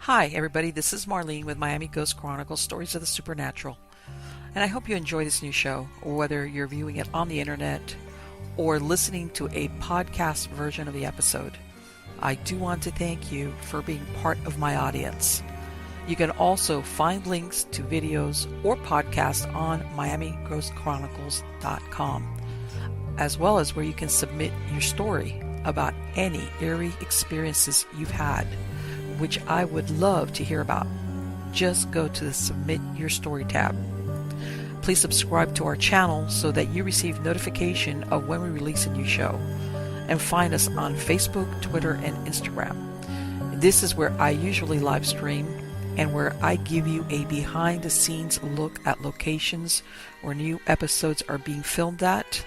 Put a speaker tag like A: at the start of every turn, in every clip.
A: Hi, everybody. This is Marlene with Miami Ghost Chronicles Stories of the Supernatural. And I hope you enjoy this new show, whether you're viewing it on the internet or listening to a podcast version of the episode. I do want to thank you for being part of my audience. You can also find links to videos or podcasts on MiamiGhostChronicles.com, as well as where you can submit your story about any eerie experiences you've had, which I would love to hear about. Just go to the Submit Your Story tab. Please subscribe to our channel so that you receive notification of when we release a new show. And find us on Facebook, Twitter, and Instagram. This is where I usually live stream and where I give you a behind-the-scenes look at locations where new episodes are being filmed at.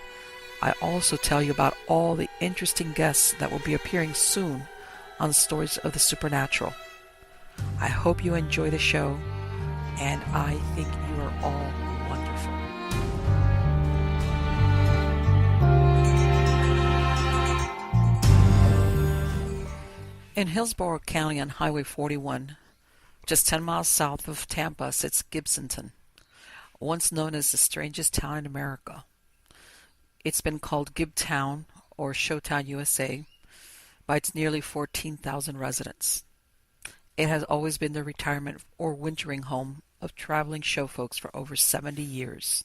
A: I also tell you about all the interesting guests that will be appearing soon on Stories of the Supernatural. I hope you enjoy the show, and I think you are all wonderful. In Hillsborough County on Highway 41, just 10 miles south of Tampa, sits Gibsonton, once known as the strangest town in America. It's been called Gibtown or Showtown, USA, by its nearly 14,000 residents. It has always been the retirement or wintering home of traveling show folks for over 70 years.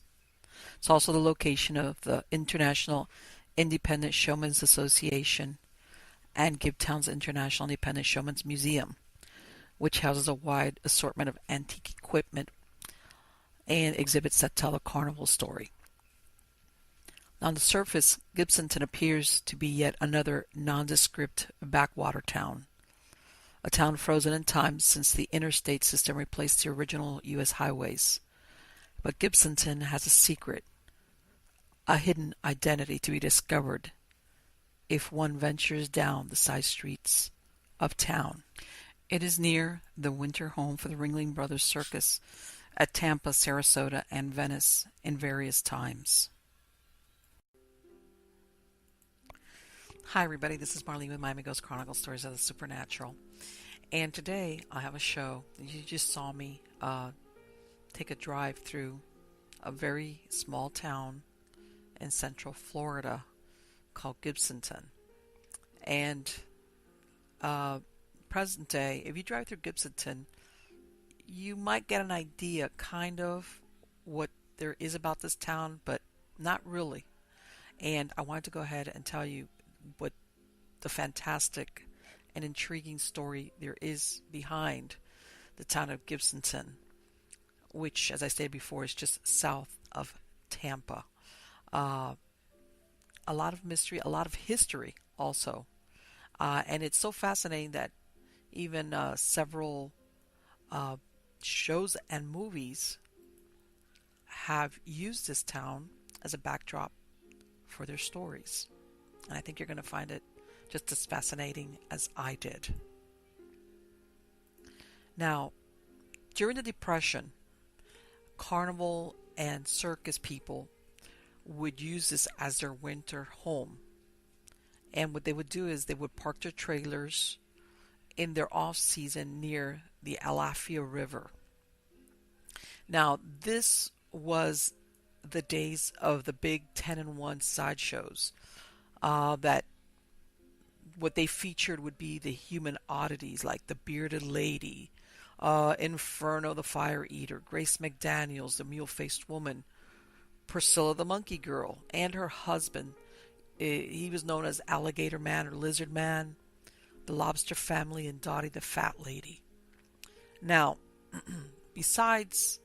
A: It's also the location of the International Independent Showmen's Association and Gibtown's International Independent Showmen's Museum, which houses a wide assortment of antique equipment and exhibits that tell a carnival story. On the surface, Gibsonton appears to be yet another nondescript backwater town, a town frozen in time since the interstate system replaced the original U.S. highways. But Gibsonton has a secret, a hidden identity to be discovered if one ventures down the side streets of town. It is near the winter home for the Ringling Brothers Circus at Tampa, Sarasota, and Venice in various times. Hi everybody, this is Marlene with Miami Ghost Chronicles Stories of the Supernatural. And today I have a show. You just saw me take a drive through a very small town in central Florida called Gibsonton. And present day, if you drive through Gibsonton, you might get an idea kind of what there is about this town, but not really. And I wanted to go ahead and tell you what the fantastic and intriguing story there is behind the town of Gibsonton, which, as I stated before, is just south of Tampa. A lot of mystery, a lot of history also. And it's so fascinating that even several shows and movies have used this town as a backdrop for their stories. And I think you're going to find it just as fascinating as I did. Now, during the Depression, carnival and circus people would use this as their winter home. And what they would do is they would park their trailers in their off-season near the Alafia River. Now, this was the days of the big 10-in-1 sideshows. That what they featured would be the human oddities like the Bearded Lady, Inferno the Fire Eater, Grace McDaniels, the Mule-Faced Woman, Priscilla the Monkey Girl, and her husband. He was known as Alligator Man or Lizard Man, the Lobster Family, and Dottie the Fat Lady. Now, besides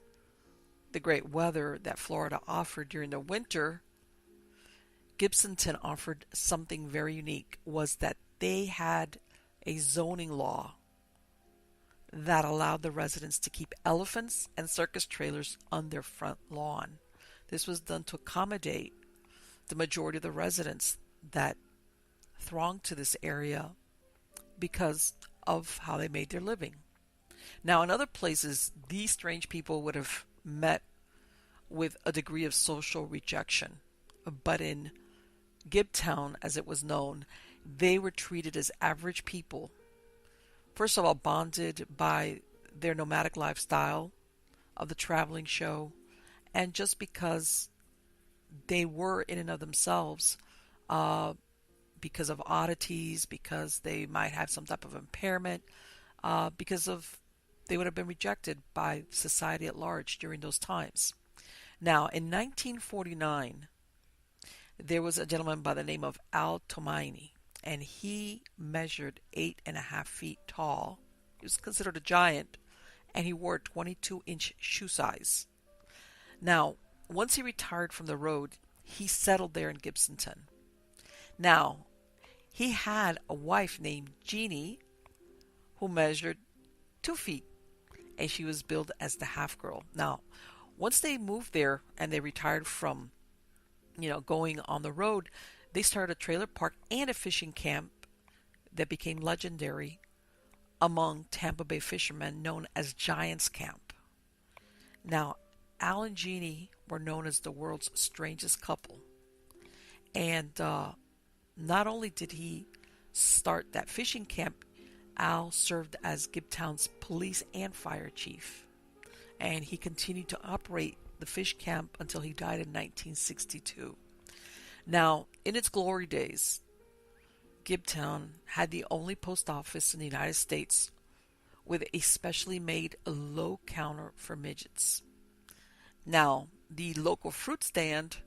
A: the great weather that Florida offered during the winter, Gibsonton offered something very unique, was that they had a zoning law that allowed the residents to keep elephants and circus trailers on their front lawn. This was done to accommodate the majority of the residents that thronged to this area because of how they made their living. Now, in other places, these strange people would have met with a degree of social rejection, but in Gibtown, as it was known, they were treated as average people first of all, bonded by their nomadic lifestyle of the traveling show, and just because they were in and of themselves, uh, because of oddities, because they might have some type of impairment, because of they would have been rejected by society at large during those times. Now, in 1949, there was a gentleman by the name of Al Tomaini, and he measured 8.5 feet tall. He was considered a giant, and he wore a 22-inch shoe size. Now, once he retired from the road, he settled there in Gibsonton. Now, he had a wife named Jeannie who measured 2 feet, and she was billed as the half girl. Now, once they moved there and they retired from, going on the road, they started a trailer park and a fishing camp that became legendary among Tampa Bay fishermen, known as Giants Camp. Now, Al and Jeannie were known as the world's strangest couple. And not only did he start that fishing camp, Al served as Gibtown's police and fire chief. And he continued to operate the fish camp until he died in 1962. Now, in its glory days, Gibtown had the only post office in the United States with a specially made low counter for midgets. Now, the local fruit stand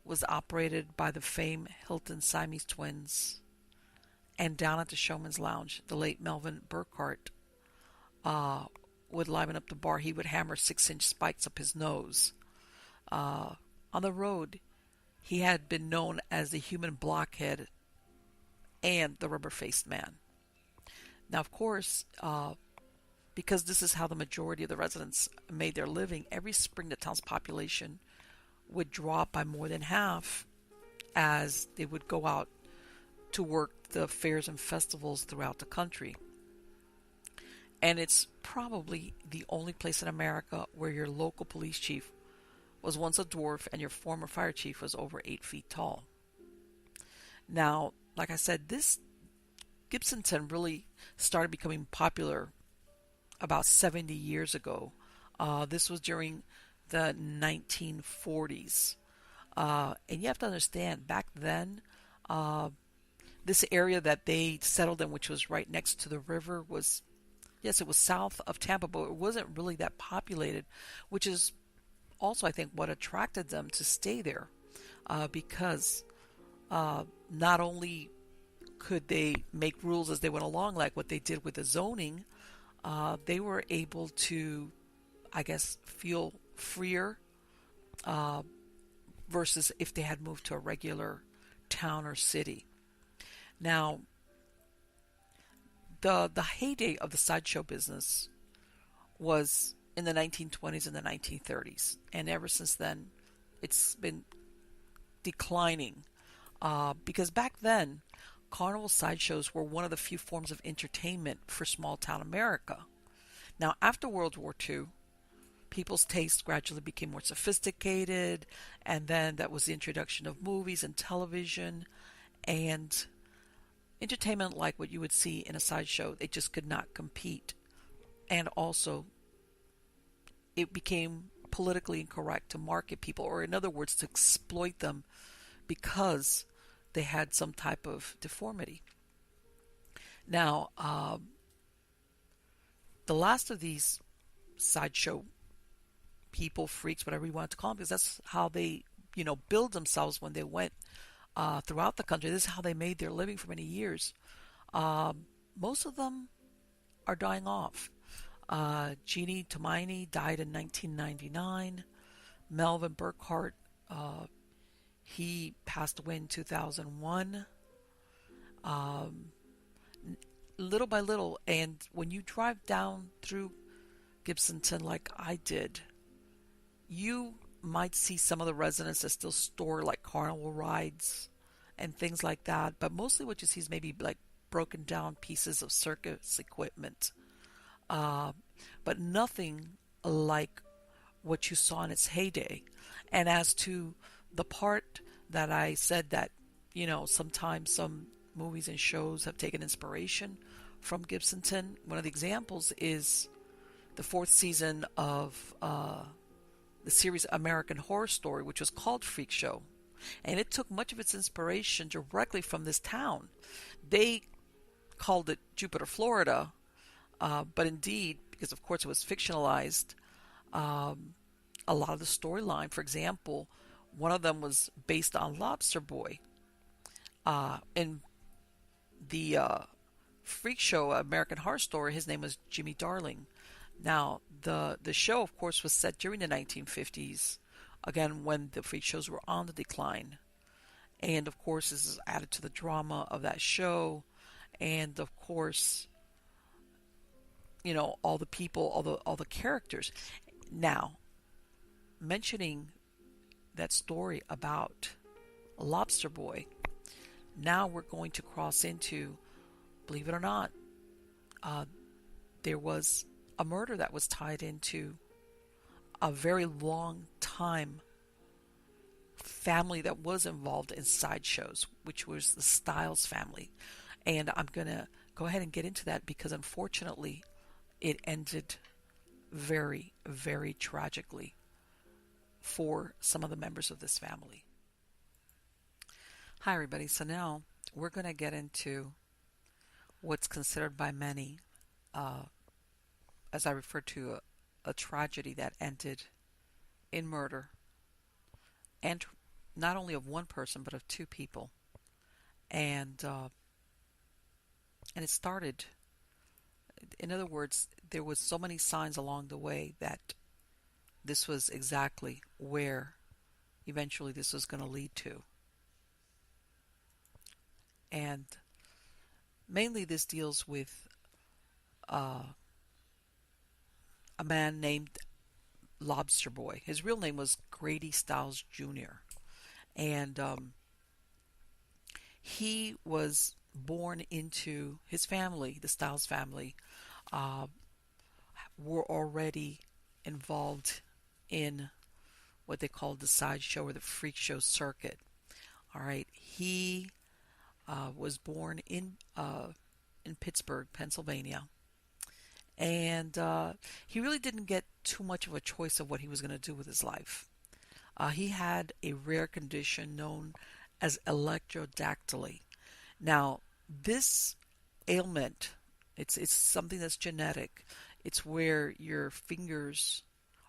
A: was operated by the famed Hilton Siamese twins, and down at the Showman's Lounge, the late Melvin Burkhart would liven up the bar. He would hammer 6-inch spikes up his nose. On the road, he had been known as the human blockhead and the rubber-faced man. Now, of course, because this is how the majority of the residents made their living, every spring the town's population would drop by more than half as they would go out to work the fairs and festivals throughout the country. And it's probably the only place in America where your local police chief was once a dwarf and your former fire chief was over 8 feet tall. Now, like I said, this Gibsonton really started becoming popular about 70 years ago. This was during the 1940s. And you have to understand, back then, this area that they settled in, which was right next to the river, was, yes, it was south of Tampa, but it wasn't really that populated, which is also, I think, what attracted them to stay there, because not only could they make rules as they went along, like what they did with the zoning, they were able to, I guess, feel freer versus if they had moved to a regular town or city. Now, the heyday of the sideshow business was in the 1920s and the 1930s, and ever since then, it's been declining because back then, carnival sideshows were one of the few forms of entertainment for small-town America. Now, after World War II, people's tastes gradually became more sophisticated, and then that was the introduction of movies and television, and entertainment like what you would see in a sideshow, they just could not compete. And also, it became politically incorrect to market people, or in other words, to exploit them because they had some type of deformity. Now, the last of these sideshow people, freaks, whatever you want to call them, because that's how they, build themselves when they went throughout the country. This is how they made their living for many years. Most of them are dying off. Jeannie Tomaini died in 1999. Melvin Burkhart, he passed away in 2001. Little by little, and when you drive down through Gibsonton like I did, you might see some of the residents that still store like carnival rides and things like that, but mostly what you see is maybe like broken down pieces of circus equipment, but nothing like what you saw in its heyday. And as to the part that I said that, sometimes some movies and shows have taken inspiration from Gibsonton. One of the examples is the fourth season of the series American Horror Story, which was called Freak Show. And it took much of its inspiration directly from this town. They called it Jupiter, Florida, but indeed, because of course it was fictionalized, a lot of the storyline, for example, one of them was based on Lobster Boy. In the Freak Show American Horror Story, his name was Jimmy Darling. Now, the show, of course, was set during the 1950s, again, when the freak shows were on the decline. And, of course, this is added to the drama of that show. And, of course, all the people, all the characters. Now, mentioning that story about Lobster Boy, now we're going to cross into, believe it or not, there was a murder that was tied into a very long time family that was involved in sideshows, which was the Stiles family. And I'm going to go ahead and get into that because unfortunately it ended very, very tragically for some of the members of this family. Hi everybody, so now we're going to get into what's considered by many, as I refer to, a tragedy that ended in murder, and not only of one person but of two people. And it started, in other words, there was so many signs along the way that this was exactly where eventually this was going to lead to. And mainly this deals with a man named Lobster Boy. His real name was Grady Stiles Jr. And he was born into his family. The Stiles family were already involved in what they called the sideshow or the freak show circuit. All right, he was born in Pittsburgh, Pennsylvania, and he really didn't get too much of a choice of what he was going to do with his life. He had a rare condition known as electrodactyly. Now, this ailment, it's something that's genetic. It's where your fingers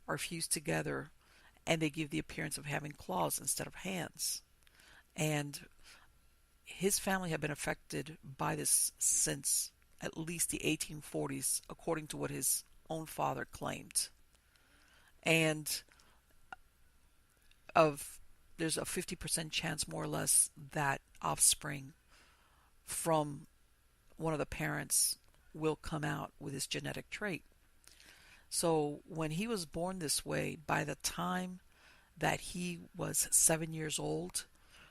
A: are fused together and they give the appearance of having claws instead of hands. And his family had been affected by this since at least the 1840s, according to what his own father claimed. And there's a 50% chance, more or less, that offspring from one of the parents will come out with this genetic trait. So when he was born this way, by the time that he was 7 years old,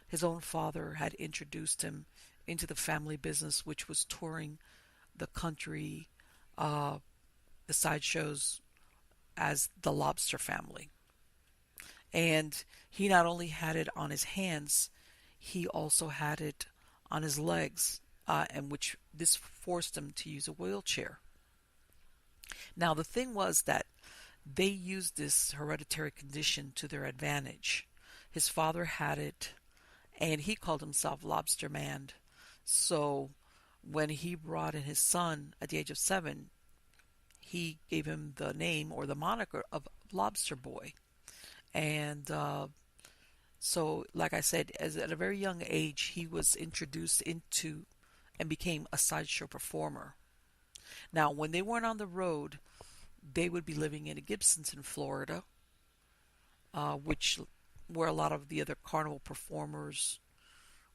A: his own father had introduced him into the family business, which was touring the country, the sideshows, as the Lobster family. And he not only had it on his hands, he also had it on his legs, and which this forced him to use a wheelchair. Now, the thing was that they used this hereditary condition to their advantage. His father had it, and he called himself Lobster Man. So when he brought in his son at the age of 7, he gave him the name or the moniker of Lobster Boy. And so, like I said, at a very young age, he was introduced into and became a sideshow performer. Now, when they weren't on the road, they would be living in Gibsonton, Florida, where a lot of the other carnival performers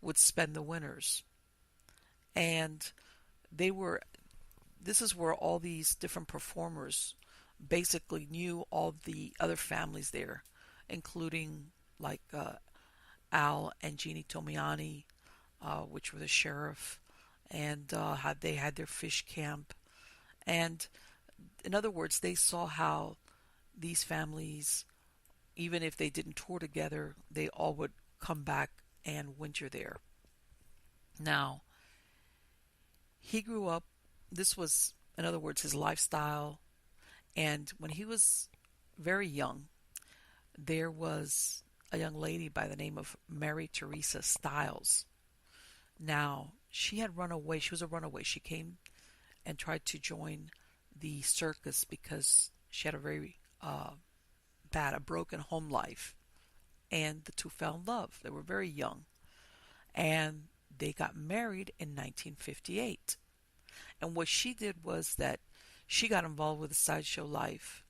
A: would spend the winters. And this is where all these different performers basically knew all the other families there, including like Al and Jeannie Tomiani, which were the sheriff, and they had their fish camp. And in other words, they saw how these families, even if they didn't tour together, they all would come back and winter there. Now, he grew up this was, in other words, his lifestyle. And when he was very young, there was a young lady by the name of Mary Teresa Stiles. Now, she had run away. She was a runaway. She came and tried to join the circus because she had a very bad, a broken home life. And the two fell in love. They were very young. And they got married in 1958. And what she did was that she got involved with the sideshow life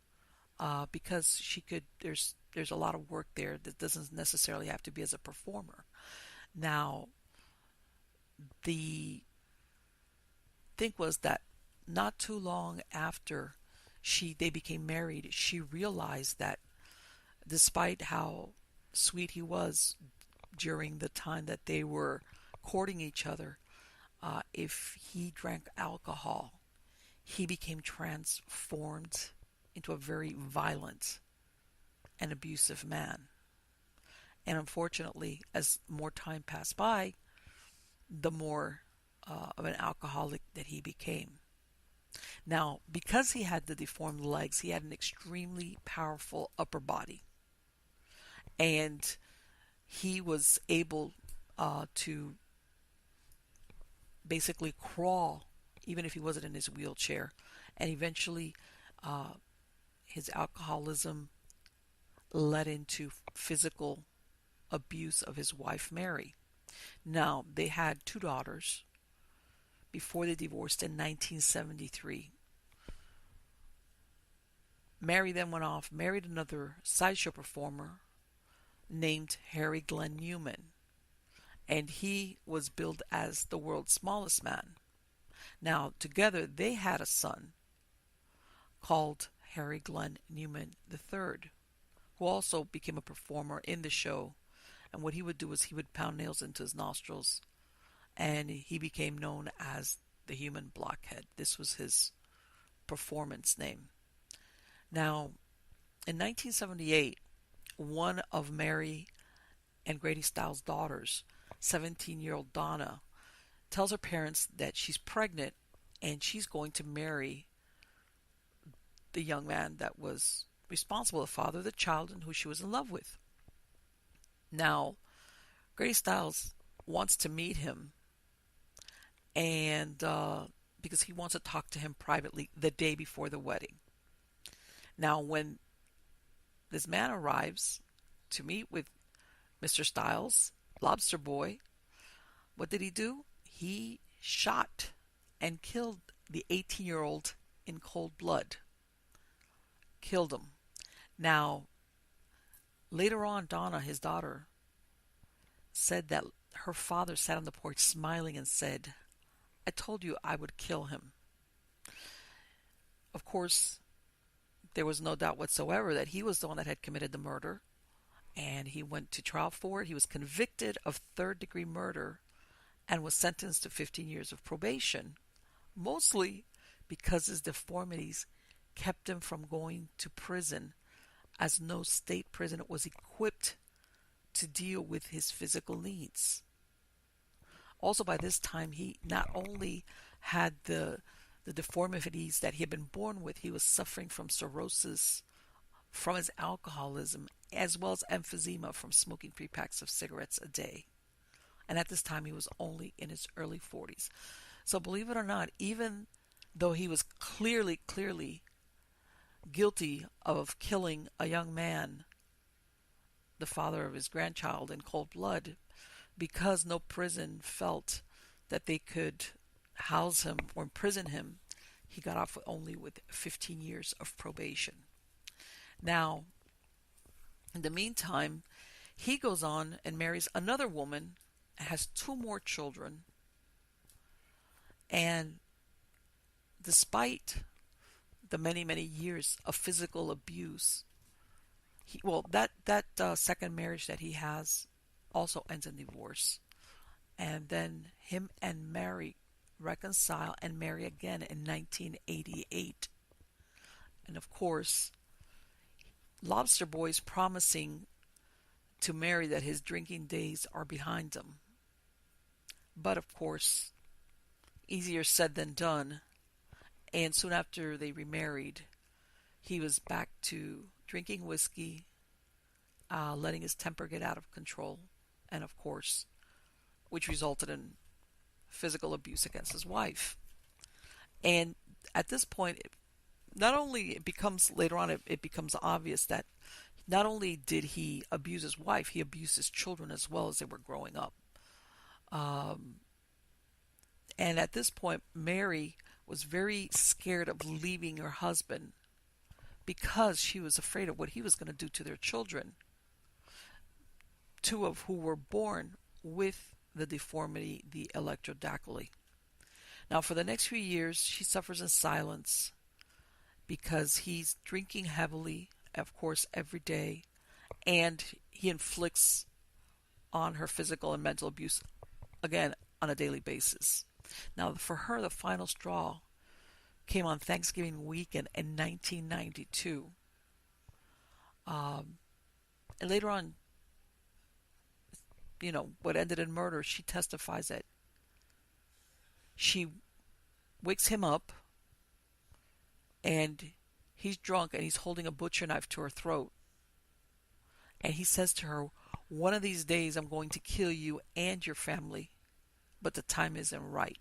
A: because she could. There's a lot of work there that doesn't necessarily have to be as a performer. Now, the thing was that not too long after they became married, she realized that despite how sweet he was during the time that they were courting each other, if he drank alcohol, he became transformed into a very violent and abusive man. And unfortunately, as more time passed by, the more of an alcoholic that he became. Now, because he had the deformed legs, he had an extremely powerful upper body. And he was able to basically crawl, even if he wasn't in his wheelchair. And eventually, his alcoholism led into physical abuse of his wife, Mary. Now, they had two daughters before they divorced in 1973. Mary then went off, married another sideshow performer named Harry Glenn Newman, and he was billed as the world's smallest man. Now, together they had a son called Harry Glenn Newman III, who also became a performer in the show. And what he would do is he would pound nails into his nostrils, and he became known as the Human Blockhead. This was his performance name. Now, in 1978, one of Mary and Grady Stiles' daughters, 17-year-old Donna, tells her parents that she's pregnant and she's going to marry the young man that was responsible, the father of the child and who she was in love with. Now, Grady Stiles wants to meet him, and because he wants to talk to him privately the day before the wedding. Now, when this man arrives to meet with Mr. Stiles, Lobster Boy, what did he do? He shot and killed the 18-year-old in cold blood. Killed him. Now, later on, Donna, his daughter, said that her father sat on the porch smiling and said, "I told you I would kill him." Of course, there was no doubt whatsoever that he was the one that had committed the murder, and he went to trial for it. He was convicted of third-degree murder and was sentenced to 15 years of probation, mostly because his deformities kept him from going to prison, as no state prison was equipped to deal with his physical needs. Also, by this time, he not only had the deformities that he had been born with, he was suffering from cirrhosis from his alcoholism, as well as emphysema from smoking 3 packs of cigarettes a day. And at this time, he was only in his early 40s. So believe it or not, even though he was clearly guilty of killing a young man, the father of his grandchild, in cold blood, because no prison felt that they could house him or imprison him, he got off only with 15 years of probation. Now, in the meantime, he goes on and marries another woman, has 2 more children, and despite the many years of physical abuse, that second marriage that he has also ends in divorce. And then him and Mary reconcile and marry again in 1988. And of course, Lobster Boy's promising to Mary that his drinking days are behind him. But of course, easier said than done. And soon after they remarried, he was back to drinking whiskey, letting his temper get out of control, and of course, which resulted in physical abuse against his wife. And at this point, not only it becomes later on, it becomes obvious that not only did he abuse his wife, he abused his children as well as they were growing up. Um, and at this point, Mary was very scared of leaving her husband because she was afraid of what he was going to do to their children, two of who were born with the deformity, the electrodactyly. Now, for the next few years, she suffers in silence because he's drinking heavily, of course, every day, and he inflicts on her physical and mental abuse, again, on a daily basis. Now, for her, the final straw came on Thanksgiving weekend in 1992. And later on, what ended in murder, she testifies that she wakes him up and he's drunk and he's holding a butcher knife to her throat. And he says to her, "One of these days I'm going to kill you and your family, but the time isn't right."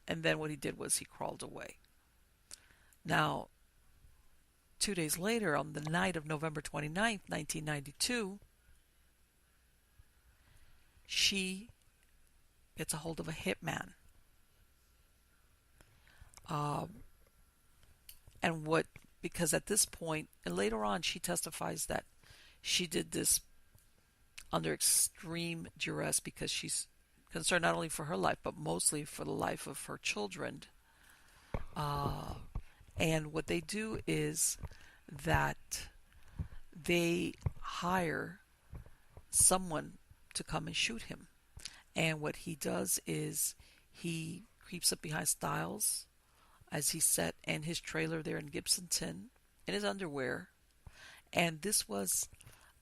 A: And then what he did was he crawled away. Now, 2 days later, on the night of November 29th, 1992, she gets a hold of a hitman. Because at this point, and later on, she testifies that she did this under extreme duress because she's concerned not only for her life, but mostly for the life of her children. And what they do is that they hire someone to come and shoot him. And what he does is he creeps up behind Stiles as he sat in his trailer there in Gibsonton in his underwear. And this was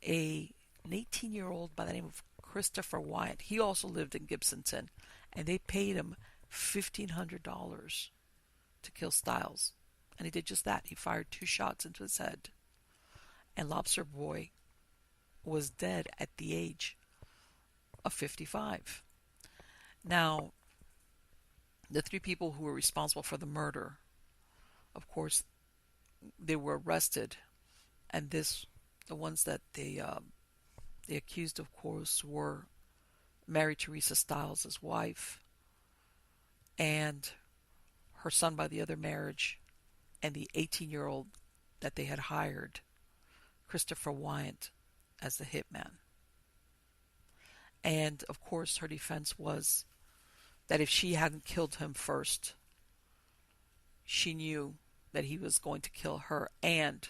A: an 18-year-old by the name of Christopher Wyatt. He also lived in Gibsonton, and they paid him $1,500 to kill Stiles. And he did just that. He fired 2 shots into his head. And Lobster Boy was dead at the age of 55. Now, the 3 people who were responsible for the murder, of course, they were arrested. And the ones that they accused, of course, were Mary Teresa Stiles' wife and her son by the other marriage, and the 18-year-old that they had hired, Christopher Wyatt, as the hitman. And, of course, her defense was that if she hadn't killed him first, she knew that he was going to kill her and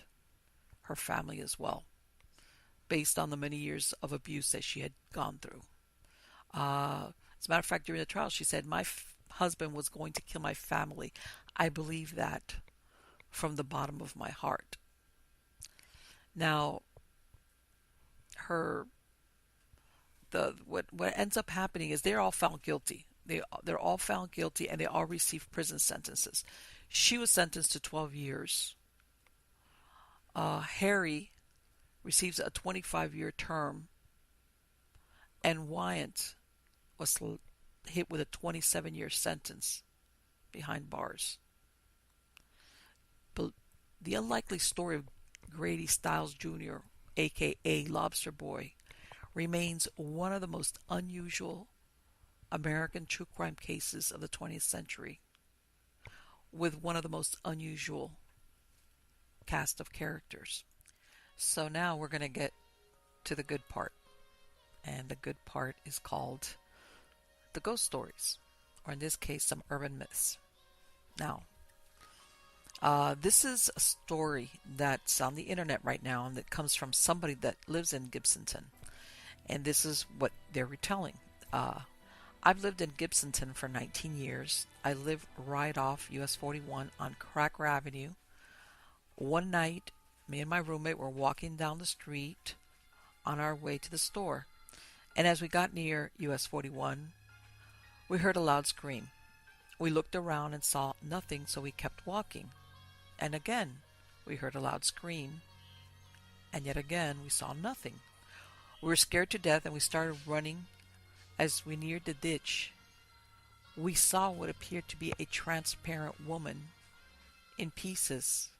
A: her family as well, based on the many years of abuse that she had gone through. As a matter of fact, during the trial, she said, "My husband was going to kill my family. I believe that from the bottom of my heart." Now, what ends up happening is they're all found guilty. They're all found guilty, and they all receive prison sentences. She was sentenced to 12 years. Harry receives a 25-year term, and Wyatt was hit with a 27-year sentence behind bars. But the unlikely story of Grady Stiles Jr., a.k.a. Lobster Boy, remains one of the most unusual American true crime cases of the 20th century, with one of the most unusual cast of characters. So now we're going to get to the good part. And the good part is called the ghost stories, or in this case, some urban myths. Now, this is a story that's on the internet right now, and that comes from somebody that lives in Gibsonton. And this is what they're retelling. I've lived in Gibsonton for 19 years. I live right off US 41 on Cracker Avenue. One night, me and my roommate were walking down the street on our way to the store. And as we got near US 41, we heard a loud scream. We looked around and saw nothing, so we kept walking. And again, we heard a loud scream, and yet again we saw nothing. We were scared to death, and we started running. As we neared the ditch, we saw what appeared to be a transparent woman in pieces.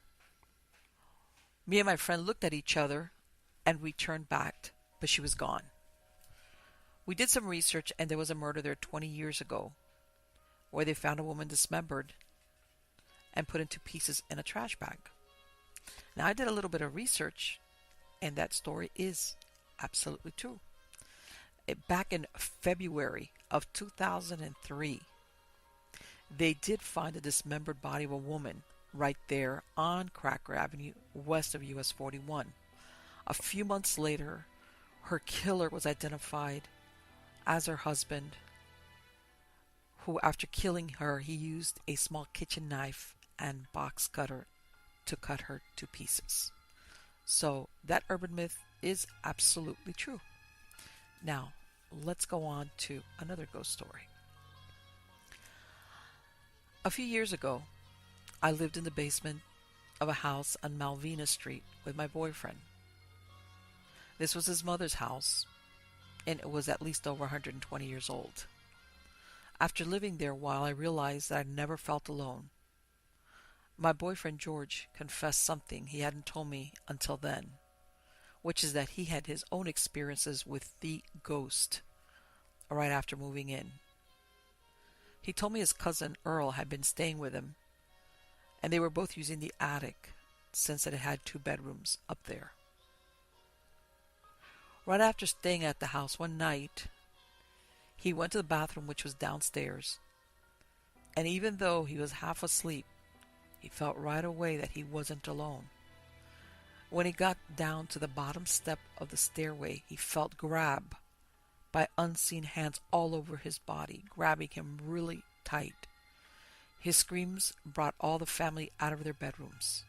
A: Me and my friend looked at each other, and we turned back, but she was gone. We did some research, and there was a murder there 20 years ago, where they found a woman dismembered and put into pieces in a trash bag. Now, I did a little bit of research, and that story is absolutely true. Back in February of 2003, they did find a dismembered body of a woman right there on Cracker Avenue, west of US 41. A few months later, her killer was identified as her husband, who, after killing her, he used a small kitchen knife and box cutter to cut her to pieces. So that urban myth is absolutely true. Now, let's go on to another ghost story. A few years ago, I lived in the basement of a house on Malvina Street with my boyfriend. This was his mother's house, and it was at least over 120 years old. After living there a while, I realized that I never felt alone. My boyfriend George confessed something he hadn't told me until then, which is that he had his own experiences with the ghost right after moving in. He told me his cousin Earl had been staying with him, and they were both using the attic since it had 2 bedrooms up there. Right after staying at the house one night, he went to the bathroom, which was downstairs, and even though he was half asleep, he felt right away that he wasn't alone. When he got down to the bottom step of the stairway, he felt grabbed by unseen hands all over his body, grabbing him really tight. His screams brought all the family out of their bedrooms.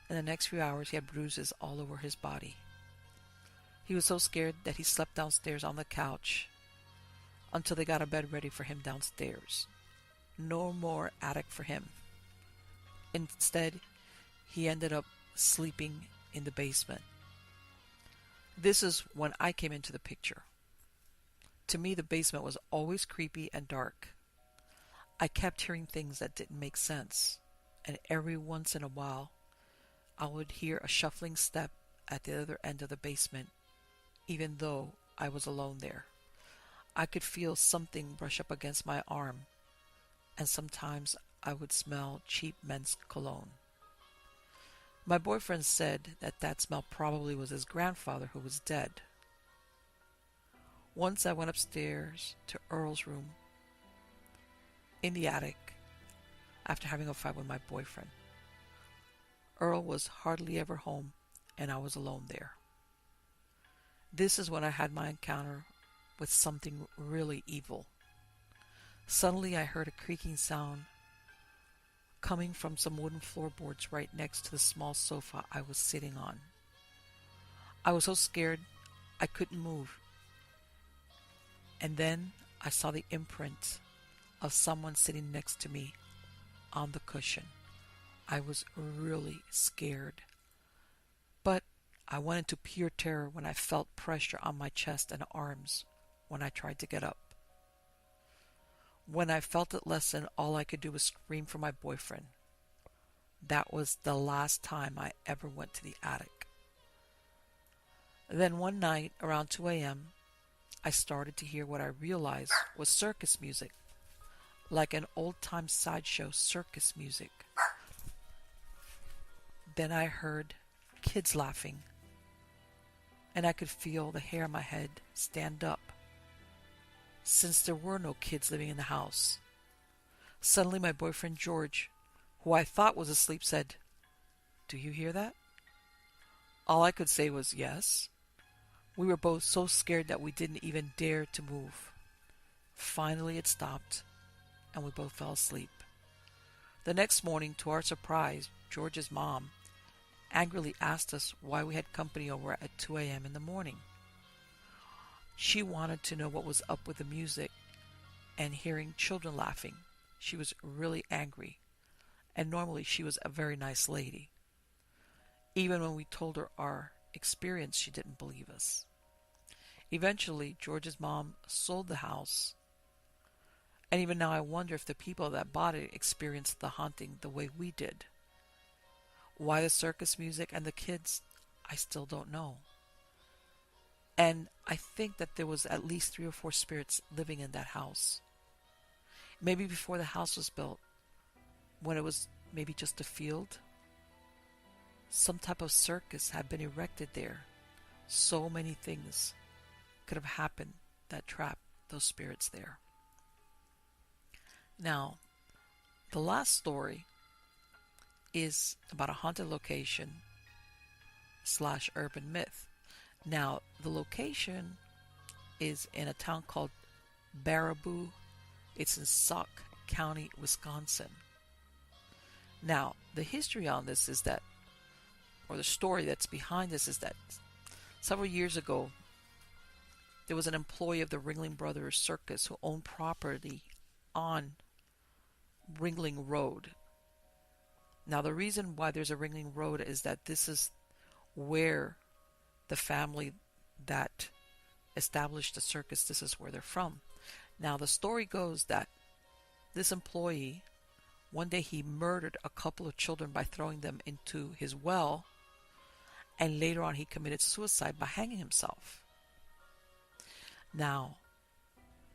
A: In the next few hours, he had bruises all over his body. He was so scared that he slept downstairs on the couch until they got a bed ready for him downstairs. No more attic for him. Instead, he ended up sleeping in the basement. This is when I came into the picture. To me, the basement was always creepy and dark. I kept hearing things that didn't make sense, and every once in a while, I would hear a shuffling step at the other end of the basement, even though I was alone there. I could feel something brush up against my arm, and sometimes I would smell cheap men's cologne. My boyfriend said that that smell probably was his grandfather, who was dead. Once I went upstairs to Earl's room in the attic after having a fight with my boyfriend. Earl was hardly ever home, and I was alone there. This is when I had my encounter with something really evil. Suddenly I heard a creaking sound coming from some wooden floorboards right next to the small sofa I was sitting on. I was so scared I couldn't move. And then I saw the imprint of someone sitting next to me on the cushion. I was really scared. But I went into pure terror when I felt pressure on my chest and arms when I tried to get up. When I felt it lessen, all I could do was scream for my boyfriend. That was the last time I ever went to the attic. Then one night, around 2 a.m., I started to hear what I realized was circus music, like an old-time sideshow circus music. Then I heard kids laughing, and I could feel the hair on my head stand up, since there were no kids living in the house. Suddenly my boyfriend George, who I thought was asleep, said, "Do you hear that?" All I could say was yes. We were both so scared that we didn't even dare to move. Finally it stopped, and we both fell asleep. The next morning, to our surprise, George's mom angrily asked us why we had company over at 2 a.m. in the morning. She wanted to know what was up with the music and hearing children laughing, She was really angry, and normally she was a very nice lady. Even when we told her our experience, she didn't believe us. Eventually, George's mom sold the house, and even now I wonder if the people that bought it experienced the haunting the way we did. Why the circus music and the kids, I still don't know. And I think that there was at least 3 or 4 spirits living in that house. Maybe before the house was built, when it was maybe just a field, some type of circus had been erected there. So many things could have happened that trapped those spirits there. Now, the last story is about a haunted location / urban myth. Now, the location is in a town called Baraboo. It's in Sauk County, Wisconsin. Now, the history on this is that, or the story that's behind this is that several years ago, there was an employee of the Ringling Brothers Circus who owned property on Ringling Road. Now, the reason why there's a Ringling Road is that this is where the family that established the circus, this is where they're from. Now, the story goes that this employee, one day he murdered a couple of children by throwing them into his well, and later on he committed suicide by hanging himself. Now,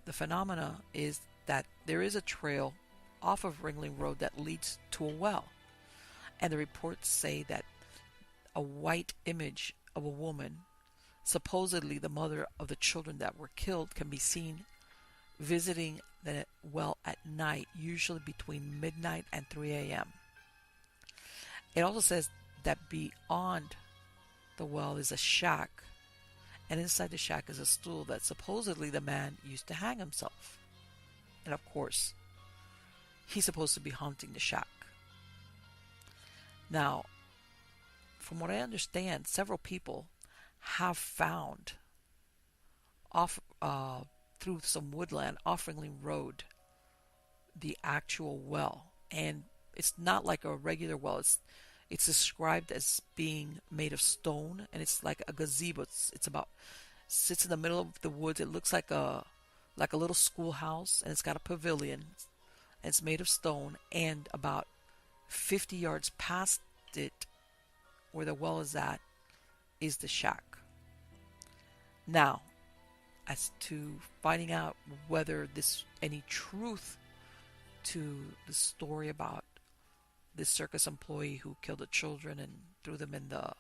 A: the phenomena is that there is a trail off of Ringling Road that leads to a well, and the reports say that a white image of a woman, supposedly the mother of the children that were killed, can be seen visiting the well at night, usually between midnight and 3 a.m. It also says that beyond the well is a shack, and inside the shack is a stool that supposedly the man used to hang himself. And of course, he's supposed to be haunting the shack. Now, from what I understand, several people have found off through some woodland off Ringling Road the actual well, and it's not like a regular well. It's described as being made of stone, and it's like a gazebo. It's about sits in the middle of the woods. It looks like a little schoolhouse, and it's got a pavilion. And it's made of stone, and about 50 yards past it, where the well is at, is the shack. Now, as to finding out whether there's any truth to the story about this circus employee who killed the children and threw them in the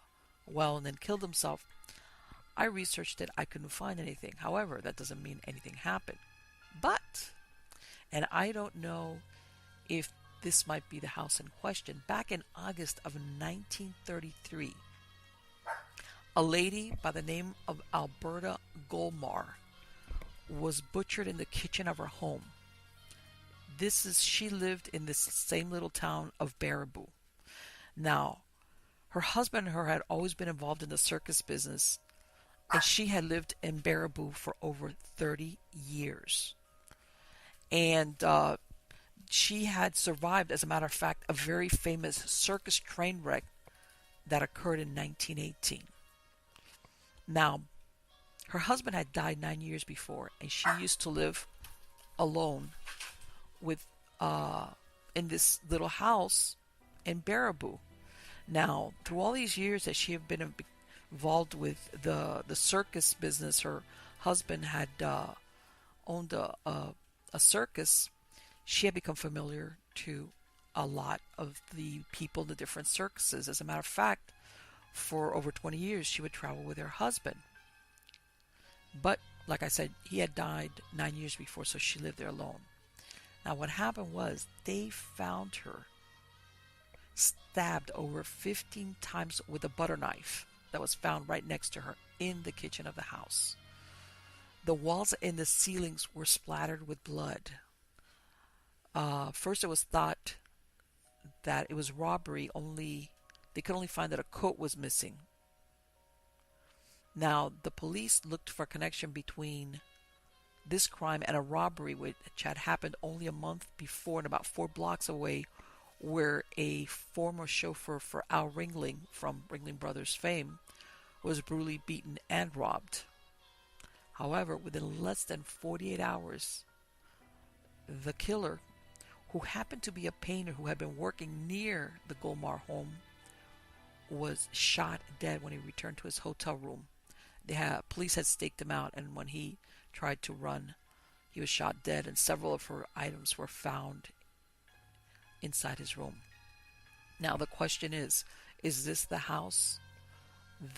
A: well and then killed himself, I researched it. I couldn't find anything. However, that doesn't mean anything happened. But, and I don't know if this might be the house in question, back in August of 1933, a lady by the name of Alberta Golmar was butchered in the kitchen of her home. She lived in this same little town of Baraboo. Now, her husband and her had always been involved in the circus business, and she had lived in Baraboo for over 30 years. And she had survived, as a matter of fact, a very famous circus train wreck that occurred in 1918. Now, her husband had died 9 years before, and she used to live alone with in this little house in Baraboo. Now, through all these years that she had been involved with the circus business, her husband had owned a circus. She had become familiar to a lot of the people in the different circuses. As a matter of fact, for over 20 years, she would travel with her husband. But, like I said, he had died 9 years before, so she lived there alone. Now, what happened was they found her stabbed over 15 times with a butter knife that was found right next to her in the kitchen of the house. The walls and the ceilings were splattered with blood. First, it was thought that it was robbery, they could only find that a coat was missing. Now, the police looked for a connection between This crime and a robbery which had happened only a month before and about 4 blocks away, where a former chauffeur for Al Ringling from Ringling Brothers fame was brutally beaten and robbed. However, within less than 48 hours, the killer, who happened to be a painter who had been working near the Gomar home, was shot dead when he returned to his hotel room. Police had staked him out, and when he tried to run, he was shot dead, and several of her items were found inside his room. Now the question is this the house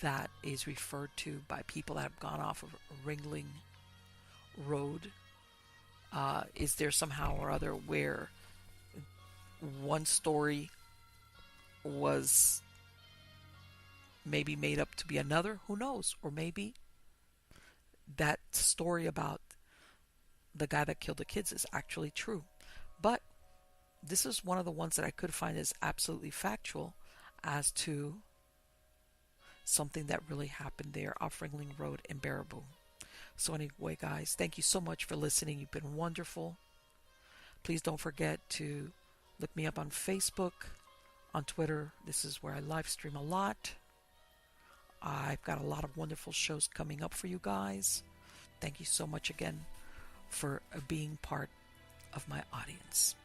A: that is referred to by people that have gone off of Ringling Road? Is there somehow or other where one story was maybe made up to be another? Who knows? Or maybe that story about the guy that killed the kids is actually true. But this is one of the ones that I could find is absolutely factual as to something that really happened there off Ringling Road in Baraboo. So anyway, guys, thank you so much for listening. You've been wonderful. Please don't forget to look me up on Facebook, on Twitter. This is where I live stream a lot. I've got a lot of wonderful shows coming up for you guys. Thank you so much again for being part of my audience.